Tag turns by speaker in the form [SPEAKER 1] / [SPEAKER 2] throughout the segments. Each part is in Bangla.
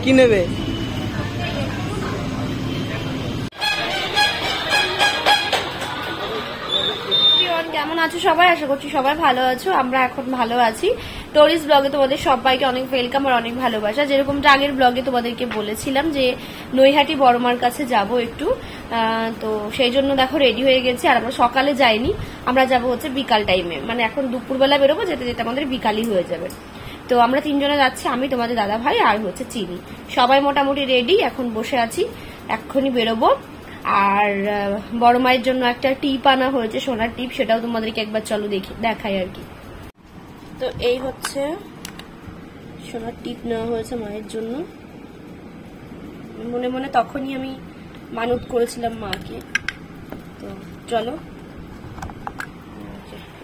[SPEAKER 1] কি নেবে?
[SPEAKER 2] কেমন আছো সবাই? আশা করছি সবাই ভালো আছো। আমরা এখন ভালো আছি। টরিস ব্লগে তোমাদের সবাইকে অনেক ওয়েলকাম আর অনেক ভালোবাসা। যেরকমটা আগের ব্লগে তোমাদেরকে বলেছিলাম যে নৈহাটি বড়মার কাছে যাব একটু, তো সেই জন্য দেখো রেডি হয়ে গেছি। আর আমরা সকালে যাইনি, আমরা যাব হচ্ছে বিকাল টাইমে, মানে এখন দুপুরবেলা বেরোবো, যেতে যেতে আমাদের বিকালই হয়ে যাবে। তো আমরা তিনজনে যাচ্ছি, আমি, তোমাদের দাদা ভাই আর হচ্ছে চিনি। সবাই মোটামুটি রেডি, এখন বসে আছি, এক্ষুনি বেরোবো। আর বড় মায়ের জন্য একটা টিপ আনা হয়েছে, সোনার টিপ, সেটাও তোমাদেরকে একবার চলো দেখাই আর কি। তো এই হচ্ছে সোনার টিপ নেওয়া হয়েছে মায়ের জন্য। মনে মনে তখনই আমি মানত করেছিলাম মাকে। তো চলো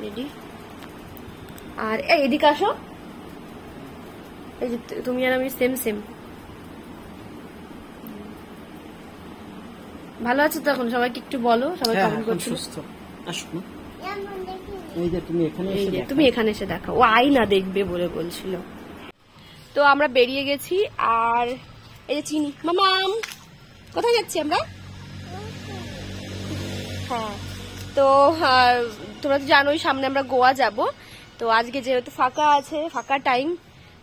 [SPEAKER 2] রেডি। আর এদিকে আসো, এই যে তুমি আর আমি সেম সেম। ভালো আছো তো এখন? সবাইকে একটু বলো, সবাই কমেন্ট করছো। তুমি এখানে এসে দেখো, ও আয়না দেখবে বলে বলছিল। তো আমরা বেরিয়ে গেছি। আর এই যে চিনি, মামাম কোথায় যাচ্ছি আমরা? হ্যাঁ, তো তোমরা তো জানোই সামনে আমরা গোয়া যাব। তো আজকে যেহেতু ফাঁকা আছে, ফাঁকা টাইম,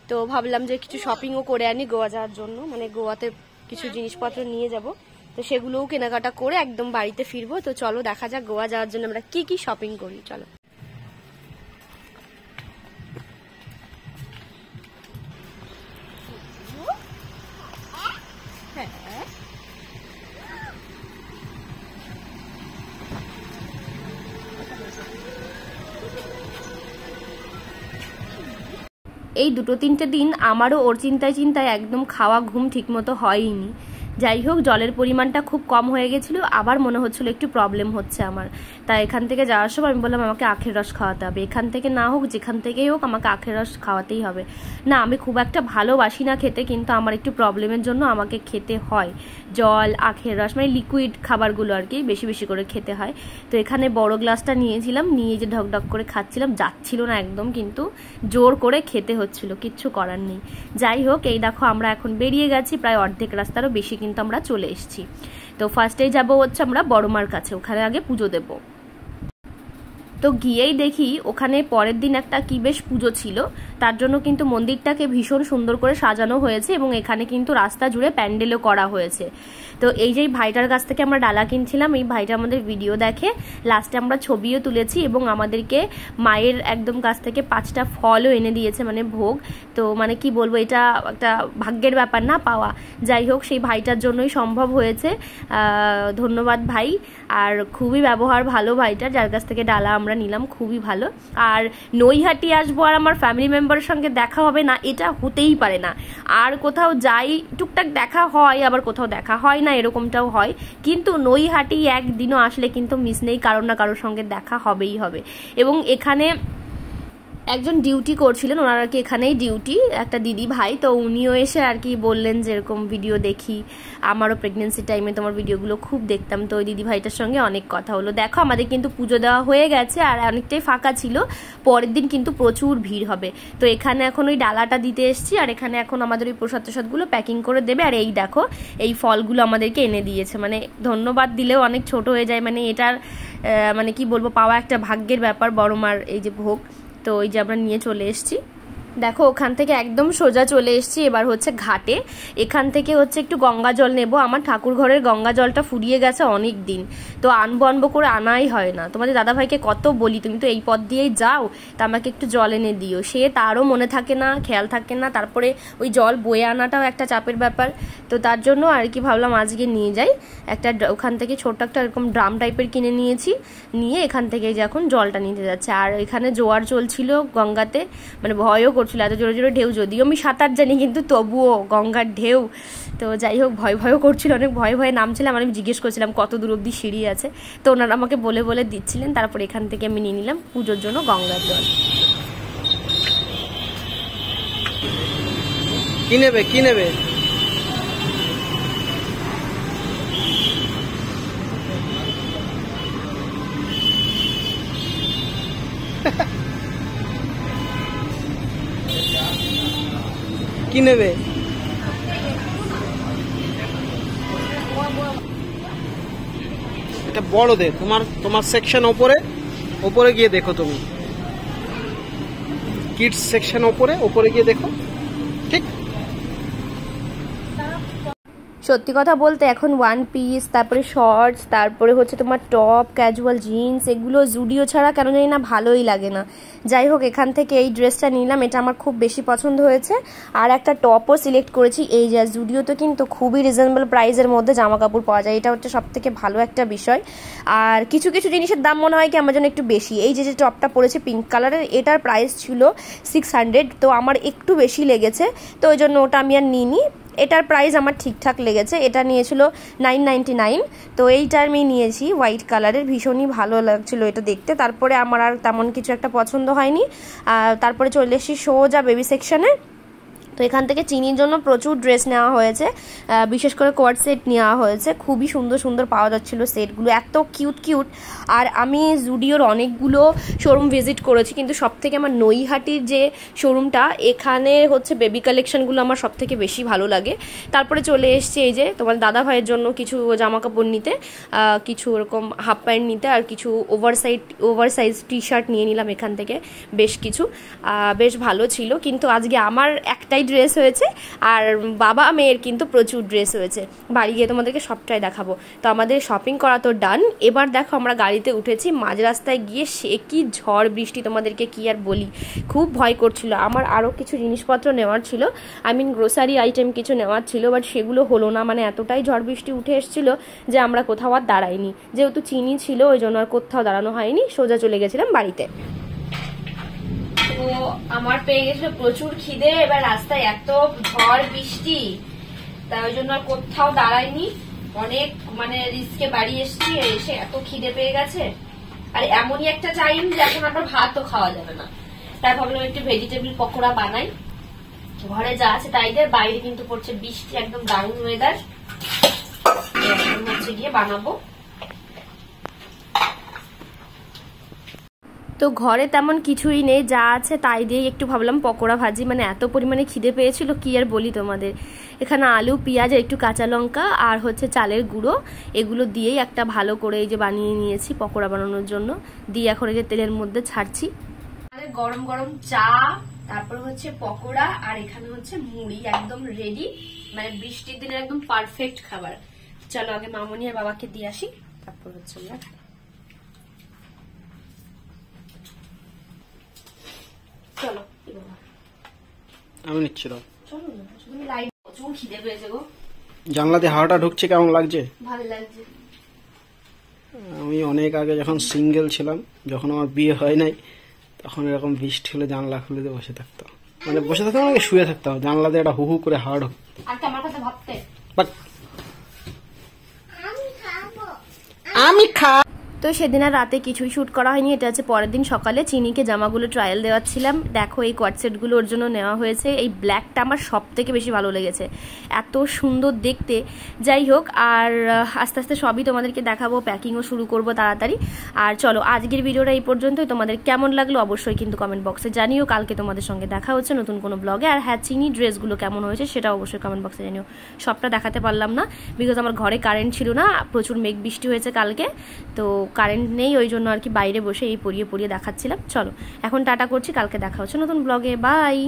[SPEAKER 2] তো ভাবলাম যে কিছু শপিংও করে আনি গোয়া যাওয়ার জন্য, মানে গোয়াতে কিছু জিনিসপত্র নিয়ে যাব। তো সেগুলোও কেনাকাটা করে একদম বাড়িতে ফিরবো। তো চলো দেখা যাক গোয়া যাওয়ার জন্য আমরা কি কি শপিং করি। চলো। এই দুটো তিনটে দিন আমারও ওর চিন্তায় চিন্তায় একদম খাওয়া ঘুম ঠিকমতো হয়নি। যাই হোক, জলের পরিমাণটা খুব কম হয়ে গেছিলো, আবার মনে হচ্ছিল একটু প্রবলেম হচ্ছে আমার। তাই এখান থেকে যাওয়ার সময় আমি বললাম আমাকে আখের রস খাওয়াতে হবে, এখান থেকে না হোক যেখান থেকেই হোক আমাকে আখের রস খাওয়াতেই হবে। না, আমি খুব একটা ভালোবাসি না খেতে, কিন্তু আমার একটু প্রবলেমের জন্য আমাকে খেতে হয় জল, আখের রস, মানে লিকুইড খাবারগুলো আর কি বেশি বেশি করে খেতে হয়। তো এখানে বড় গ্লাসটা নিয়েছিলাম, নিয়ে যে ঢকঢক করে খাচ্ছিলাম, যাচ্ছিল না একদম, কিন্তু জোর করে খেতে হচ্ছিল, কিচ্ছু করার নেই। যাই হোক, এই দেখো আমরা এখন বেরিয়ে গেছি, প্রায় অর্ধেক রাস্তারও বেশি কিন্তু আমরা চলে এসেছি। তো ফার্স্টেই যাবো হচ্ছে আমরা বড়মার কাছে, ওখানে আগে পুজো দেবো। তো গিয়েই দেখি ওখানে পরের দিন একটা কি বেশ পুজো ছিল, তার জন্য কিন্তু মন্দিরটাকে ভীষণ সুন্দর করে সাজানো হয়েছে এবং এখানে কিন্তু রাস্তা জুড়ে প্যান্ডেলও করা হয়েছে। তো এই যে ভাইটার কাছ থেকে আমরা ডালা কিনছিলাম, এই ভাইটা আমাদের ভিডিও দেখে, লাস্টে আমরা ছবিও তুলেছি এবং আমাদেরকে মায়ের একদম কাছ থেকে 5টা ফলও এনে দিয়েছে, মানে ভোগ। তো মানে কি বলবো, এটা একটা ভাগ্যের ব্যাপার না পাওয়া। যাই হোক, সেই ভাইটার জন্যই সম্ভব হয়েছে, ধন্যবাদ ভাই। আর খুবই ব্যবহার ভালো ভাইটার, যার কাছ থেকে ডালা আমরা নিলাম, খুবই ভালো। আর নৈহাটি আসবো আর আমার ফ্যামিলি মেম্বারের সঙ্গে দেখা হবে না, এটা হতেই পারে না। আর কোথাও যাই টুকটাক দেখা হয়, আবার কোথাও দেখা হয় না, এরকমটাও হয়। কিন্তু নৈহাটি একদিনও আসলে কিন্তু মিস নেই, কারোর না কারোর সঙ্গে দেখা হবেই হবে। এবং এখানে একজন ডিউটি করছিলেন, ওনার আর কি এখানেই ডিউটি, একটা দিদি ভাই। তো উনিও এসে আর কি বললেন যে এরকম ভিডিও দেখি, আমারও প্রেগনেন্সি টাইমে তোমার ভিডিওগুলো খুব দেখতাম। তো ওই দিদি ভাইটার সঙ্গে অনেক কথা হলো। দেখো আমাদের কিন্তু পুজো দেওয়া হয়ে গেছে আর অনেকটাই ফাঁকা ছিল, পরের দিন কিন্তু প্রচুর ভিড় হবে। তো এখানে এখন ওই ডালাটা দিতে এসছি, আর এখানে এখন আমাদের ওই প্রসাদ টসাদগুলো প্যাকিং করে দেবে। আর এই দেখো এই ফলগুলো আমাদেরকে এনে দিয়েছে, মানে ধন্যবাদ দিলেও অনেক ছোট হয়ে যায়, মানে এটার মানে কি বলবো, পাওয়া একটা ভাগ্যের ব্যাপার, বড় মার এই যে ভোগ। তো ওই যে আমরা নিয়ে চলে এসেছি, দেখো ওখান থেকে একদম সোজা চলে এসেছি। এবার হচ্ছে ঘাটে, এখান থেকে হচ্ছে একটু গঙ্গা জল নেব। আমার ঠাকুর ঘরের গঙ্গা জলটা ফুরিয়ে গেছে অনেক দিন, তো আনবো করে আনাই হয় না। তোমাদের দাদাভাইকে কত বলি, তুমি তো এই পথ দিয়েই যাও, তা আমাকে একটু জল এনে দিও, সে তারও মনে থাকে না, খেয়াল থাকে না। তারপরে ওই জল বয়ে আনাটাও একটা চাপের ব্যাপার। তো তার জন্য আর কি ভাবলাম আজকে নিয়ে যাই একটা, ওখান থেকে ছোট্ট একটা এরকম ড্রাম টাইপের কিনে নিয়েছি, নিয়ে এখান থেকে যে এখন জলটা নিতে যাচ্ছে। আর এখানে জোয়ার চলছিল গঙ্গাতে, মানে ভয়ও করছিল, এত জোরে জোরে ঢেউ। যদিও আমি সাঁতার জানি, কিন্তু তবুও গঙ্গার ঢেউ। তো যাই হোক, ভয়ও করছিল, অনেক ভয়ে নামছিলাম। আমি জিজ্ঞেস করছিলাম কত দূর অব্দি সিঁড়ি আছে, তো ওনারা আমাকে বলে দিচ্ছিলেন। তারপর এখান থেকে আমি নিয়ে নিলাম পুজোর জন্য গঙ্গার জল।
[SPEAKER 1] কি নেবে? কি নেবে? এটা বড়দের, তোমার সেকশন ওপরে গিয়ে দেখো, তুমি কিডস সেকশন ওপরে গিয়ে দেখো, ঠিক।
[SPEAKER 2] সত্যি কথা বলতে এখন ওয়ান পিস, তারপরে শর্টস, তারপরে হচ্ছে তোমার টপ, ক্যাজুয়াল জিন্স, এগুলো জুডিও ছাড়া কেন জানি না ভালোই লাগে না। যাই হোক, এখান থেকে এই ড্রেসটা নিলাম, এটা আমার খুব বেশি পছন্দ হয়েছে। আর একটা টপও সিলেক্ট করেছি। এই যে জুডিওতে কিন্তু খুবই রিজনেবল প্রাইসের মধ্যে জামা কাপড় পাওয়া যায়, এটা হচ্ছে সব থেকে ভালো একটা বিষয়। আর কিছু কিছু জিনিসের দাম মনে হয় কি আমার জন্য একটু বেশি। এই যে টপটা পরেছে পিঙ্ক কালারের, এটার প্রাইস ছিল 600, তো আমার একটু বেশি লেগেছে, তো ওই জন্য ওটা আমি আর নিইনি। এটার প্রাইস আমার ঠিকঠাক লেগেছে, এটা নিয়েছিল 999, তো এইটা আমি নিয়েছি হোয়াইট কালারের, ভীষণই ভালো লাগছিল এটা দেখতে। তারপরে আমার আর তেমন কিছু একটা পছন্দ হয়নি। তারপরে চলে এসেছি সোজা বেবি সেকশনে। তো এখান থেকে চিনির জন্য প্রচুর ড্রেস নেওয়া হয়েছে, বিশেষ করে কোয়ার্ড সেট নেওয়া হয়েছে, খুবই সুন্দর সুন্দর পাওয়া যাচ্ছিল সেটগুলো, এত কিউট কিউট। আর আমি জুডিওর অনেকগুলো শোরুম ভিজিট করেছি, কিন্তু সব থেকে আমার নৈহাটির যে শোরুমটা, এখানে হচ্ছে বেবি কালেকশনগুলো আমার সব থেকে বেশি ভালো লাগে। তারপরে চলে এসছে এই যে তোমার দাদা ভাইয়ের জন্য কিছু জামা কাপড় নিতে, কিছু ওরকম হাফ প্যান্ট নিতে, আর কিছু ওভারসাইজ টি শার্ট নিয়ে নিলাম এখান থেকে বেশ কিছু, বেশ ভালো ছিল। কিন্তু আজকে আমার একটাই ড্রেস হয়েছে, আর বাবা মেয়ের কিন্তু প্রচুর ড্রেস হয়েছে, বাড়ি গিয়ে তোমাদেরকে সবটাই দেখাবো। তো আমাদের শপিং করা তো ডান। এবার দেখো আমরা গাড়িতে উঠেছি, মাঝ রাস্তায় গিয়ে সে কি ঝড় বৃষ্টি, তোমাদেরকে কি আর বলি, খুব ভয় করছিল। আমার আরও কিছু জিনিসপত্র নেওয়ার ছিল, গ্রোসারি আইটেম কিছু নেওয়ার ছিল, বাট সেগুলো হলো না, মানে এতটাই ঝড় বৃষ্টি উঠে এসেছিল যে আমরা কোথাও আর দাঁড়াইনি, যেহেতু চিনি ছিল ওই জন্য আর কোথাও দাঁড়ানো হয়নি, সোজা চলে গেছিলাম বাড়িতে। তো আমার পেয়ে গেছিল প্রচুর খিদে, এবার রাস্তায় এত ঝড় বৃষ্টি, তাই ওই জন্য আর কোথাও দাঁড়াইনি, অনেক মানে রিস্কে বাড়ি এসে এত খিদে পেয়ে গেছে। আর এমনই একটা টাইম যে এখন আবার ভাতও খাওয়া যাবে না, তাই ভাবলাম একটু ভেজিটেবল পকোড়া বানাই, ঘরে যা আছে তাই দিয়ে। বাইরে কিন্তু পড়ছে বৃষ্টি, একদম দারুণ ওয়েদার, হচ্ছে গিয়ে বানাবো। তো ঘরে তেমন কিছুই নেই, যা আছে তাই দিয়ে একটু ভাবলাম পকোড়া ভাজি, মানে এত পরিমাণে খিদে পেয়েছিল কি আর বলি তোমাদের। এখানে আলু, পেঁয়াজ, একটু কাঁচা লঙ্কা আর হচ্ছে চালের গুঁড়ো, এগুলো দিয়েই একটা ভালো করে এই যে বানিয়ে নিয়েছি পকোড়া বানানোর জন্য। দিয়ে এখন এই যে তেলের মধ্যে ছাড়ছি। গরম গরম চা, তারপর হচ্ছে পকোড়া, আর এখানে হচ্ছে মুড়ি, একদম রেডি, মানে বৃষ্টির দিনের একদম পারফেক্ট খাবার। চলো আগে মামনি আর বাবাকে দিয়ে আসি, তারপর হচ্ছে আমরা খাই। চলো
[SPEAKER 1] আমি নিচ্ছি,
[SPEAKER 2] চলো না, তুমি লাইট প্রচুর খিদে পেয়েছে গো।
[SPEAKER 1] জানলা দিয়ে হাওয়াটা ঢুকছে, কেমন লাগছে?
[SPEAKER 2] ভালো লাগছে।
[SPEAKER 1] আমি অনেক আগে যখন সিঙ্গেল ছিলাম, যখন আমার বিয়ে হয় নাই, তখন এরকম বৃষ্টি হলে জানলা খুলে দিয়ে বসে থাকতাম, মানে বসে থাকতাম মানে শুয়ে থাকতাম, জানলা দিয়ে একটা হু হু করে হাওয়া ঢুকতো।
[SPEAKER 2] আর কি আমার কথা ভাবতে,
[SPEAKER 1] আমি খা।
[SPEAKER 2] তো সেদিন আর রাতে কিছুই শ্যুট করা হয়নি, এটা হচ্ছে পরের দিন সকালে চিনিকে জামাগুলো ট্রায়াল দেওয়াচ্ছিলাম। দেখো এই কোয়ার্ড সেটগুলো ওর জন্য নেওয়া হয়েছে, এই ব্ল্যাকটা আমার সব থেকে বেশি ভালো লেগেছে, এত সুন্দর দেখতে। যাই হোক, আর আস্তে আস্তে সবই তোমাদেরকে দেখাবো, প্যাকিংও শুরু করব তাড়াতাড়ি। আর চলো আজকের ভিডিওটা এই পর্যন্তই, তোমাদের কেমন লাগলো অবশ্যই কিন্তু কমেন্ট বক্সে জানিও। কালকে তোমাদের সঙ্গে দেখা হচ্ছে নতুন কোনো ব্লগে। আর হ্যাঁ, চিনি ড্রেসগুলো কেমন হয়েছে সেটা অবশ্যই কমেন্ট বক্সে জানিও। সবটা দেখাতে পারলাম না বিকজ আমার ঘরে কারেন্ট ছিল না, প্রচুর মেঘ বৃষ্টি হয়েছে কালকে, তো কারেন্ট নেই, ওই জন্য আর কি বাইরে বসে এই পরিয়ে দেখাচ্ছিলাম। চলো এখন টাটা করছি, কালকে দেখা হচ্ছে নতুন ব্লগে, বাই।